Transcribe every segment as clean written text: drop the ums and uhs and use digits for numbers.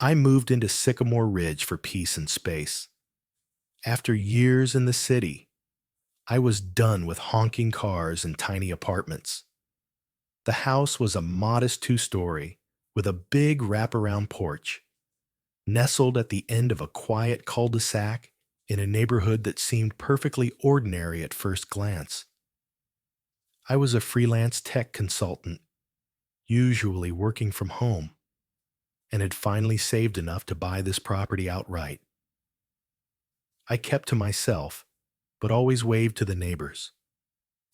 I moved into Sycamore Ridge for peace and space. After years in the city, I was done with honking cars and tiny apartments. The house was a modest two-story with a big wraparound porch, nestled at the end of a quiet cul-de-sac in a neighborhood that seemed perfectly ordinary at first glance. I was a freelance tech consultant, usually working from home, and had finally saved enough to buy this property outright. I kept to myself, but always waved to the neighbors,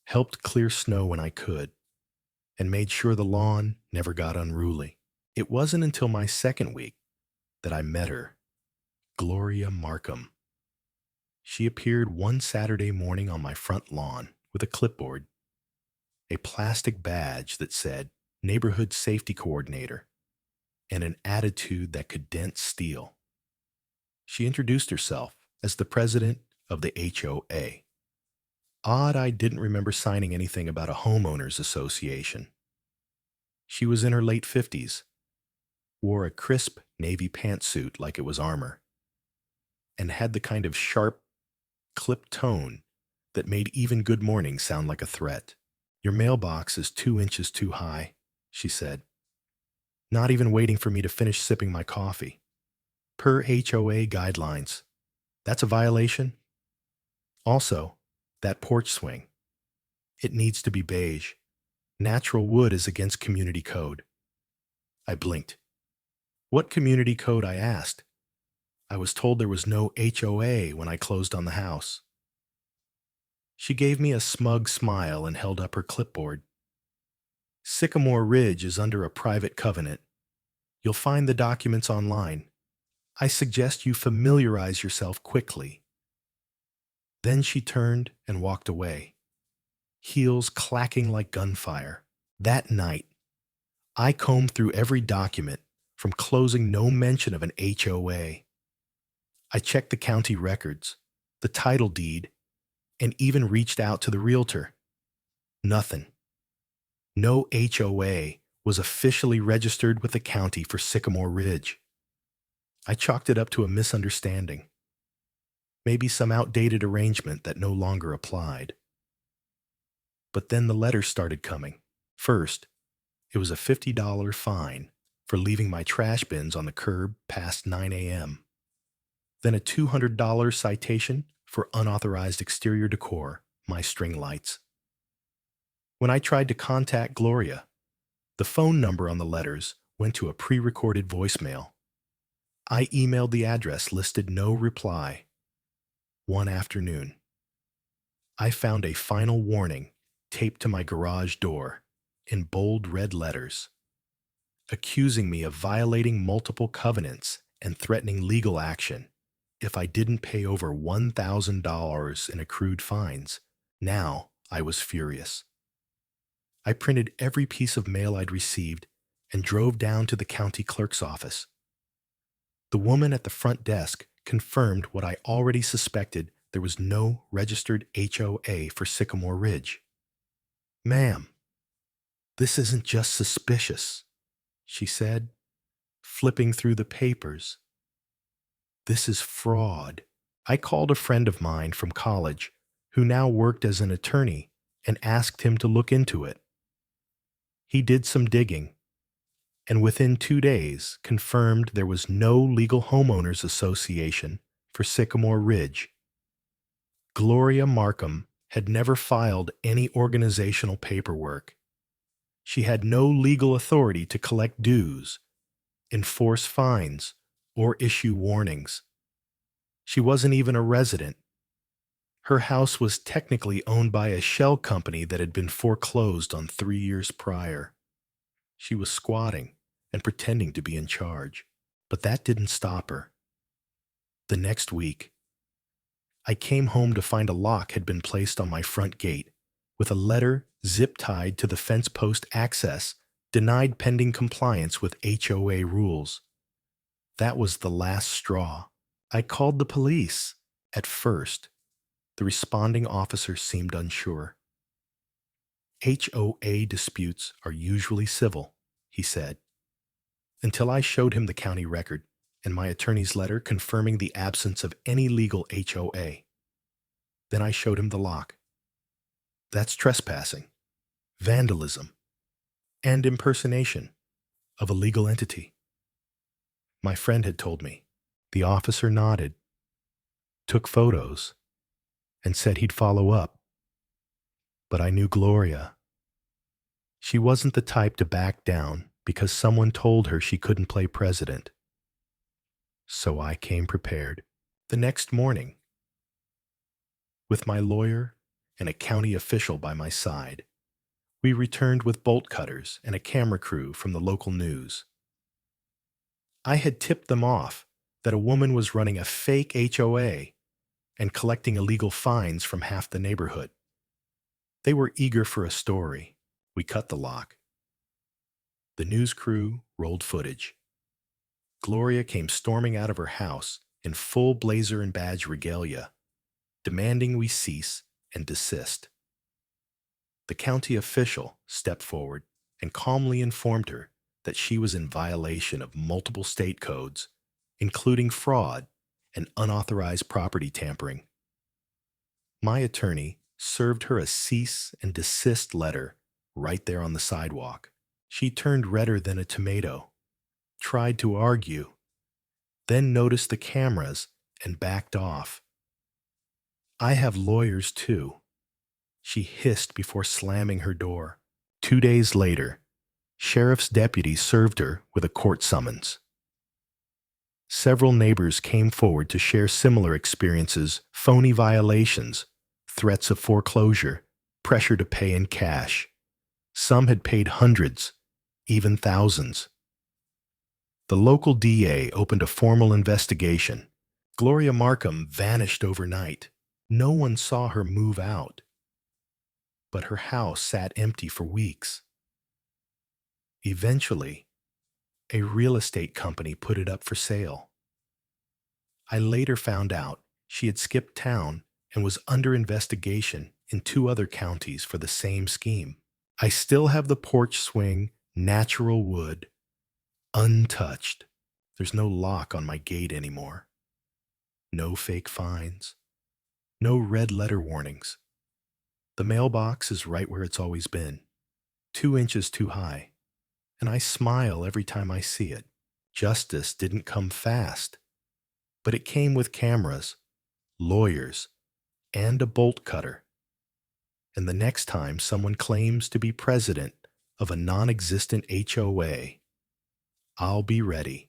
helped clear snow when I could, and made sure the lawn never got unruly. It wasn't until my second week that I met her, Gloria Markham. She appeared one Saturday morning on my front lawn with a clipboard, a plastic badge that said Neighborhood Safety Coordinator, and an attitude that could dent steel. She introduced herself as the president of the HOA. Odd I didn't remember signing anything about a homeowners association. She was in her late 50s, wore a crisp navy pantsuit like it was armor, and had the kind of sharp, clipped tone that made even good morning sound like a threat. "Your mailbox is 2 inches too high," she said, not even waiting for me to finish sipping my coffee. "Per HOA guidelines. That's a violation. Also, that porch swing. It needs to be beige. Natural wood is against community code." I blinked. "What community code?" I asked. I was told there was no HOA when I closed on the house. She gave me a smug smile and held up her clipboard. "Sycamore Ridge is under a private covenant. You'll find the documents online. I suggest you familiarize yourself quickly." Then she turned and walked away, heels clacking like gunfire. That night, I combed through every document, from closing no mention of an HOA. I checked the county records, the title deed, and even reached out to the realtor. Nothing. No HOA was officially registered with the county for Sycamore Ridge. I chalked it up to a misunderstanding. Maybe some outdated arrangement that no longer applied. But then the letters started coming. First, it was a $50 fine for leaving my trash bins on the curb past 9 a.m. Then a $200 citation for unauthorized exterior decor, my string lights. When I tried to contact Gloria, the phone number on the letters went to a pre-recorded voicemail. I emailed the address, listed no reply. One afternoon, I found a final warning taped to my garage door in bold red letters, accusing me of violating multiple covenants and threatening legal action if I didn't pay over $1,000 in accrued fines. Now I was furious. I printed every piece of mail I'd received and drove down to the county clerk's office. The woman at the front desk confirmed what I already suspected: there was no registered HOA for Sycamore Ridge. "Ma'am, this isn't just suspicious," she said, flipping through the papers. "This is fraud." I called a friend of mine from college who now worked as an attorney and asked him to look into it. He did some digging, and within 2 days confirmed there was no legal homeowners association for Sycamore Ridge. Gloria Markham had never filed any organizational paperwork. She had no legal authority to collect dues, enforce fines, or issue warnings. She wasn't even a resident. Her house was technically owned by a shell company that had been foreclosed on 3 years prior. She was squatting and pretending to be in charge, but that didn't stop her. The next week, I came home to find a lock had been placed on my front gate with a letter zip-tied to the fence post access, denied pending compliance with HOA rules. That was the last straw. I called the police. At first, the responding officer seemed unsure. "HOA disputes are usually civil," he said, until I showed him the county record. and my attorney's letter confirming the absence of any legal HOA. Then I showed him the lock. That's trespassing, vandalism, and impersonation of a legal entity. My friend had told me. The officer nodded, took photos, and said he'd follow up. But I knew Gloria. She wasn't the type to back down because someone told her she couldn't play president. So I came prepared. The next morning, with my lawyer and a county official by my side, we returned with bolt cutters and a camera crew from the local news. I had tipped them off that a woman was running a fake HOA and collecting illegal fines from half the neighborhood. They were eager for a story. We cut the lock. The news crew rolled footage. Gloria came storming out of her house in full blazer and badge regalia, demanding we cease and desist. The county official stepped forward and calmly informed her that she was in violation of multiple state codes, including fraud and unauthorized property tampering. My attorney served her a cease and desist letter right there on the sidewalk. She turned redder than a tomato, tried to argue, then noticed the cameras and backed off. I have lawyers too, she hissed before slamming her door. 2 days later, sheriff's deputies served her with a court summons. Several neighbors came forward to share similar experiences, phony violations, threats of foreclosure, pressure to pay in cash. Some had paid hundreds, even thousands. The local DA opened a formal investigation. Gloria Markham vanished overnight. No one saw her move out. But her house sat empty for weeks. Eventually, a real estate company put it up for sale. I later found out she had skipped town and was under investigation in 2 other counties for the same scheme. I still have the porch swing, natural wood, untouched. There's no lock on my gate anymore. No fake fines. No red letter warnings. The mailbox is right where it's always been, 2 inches too high, and I smile every time I see it. Justice didn't come fast, but it came with cameras, lawyers, and a bolt cutter. And the next time someone claims to be president of a non-existent HOA, I'll be ready.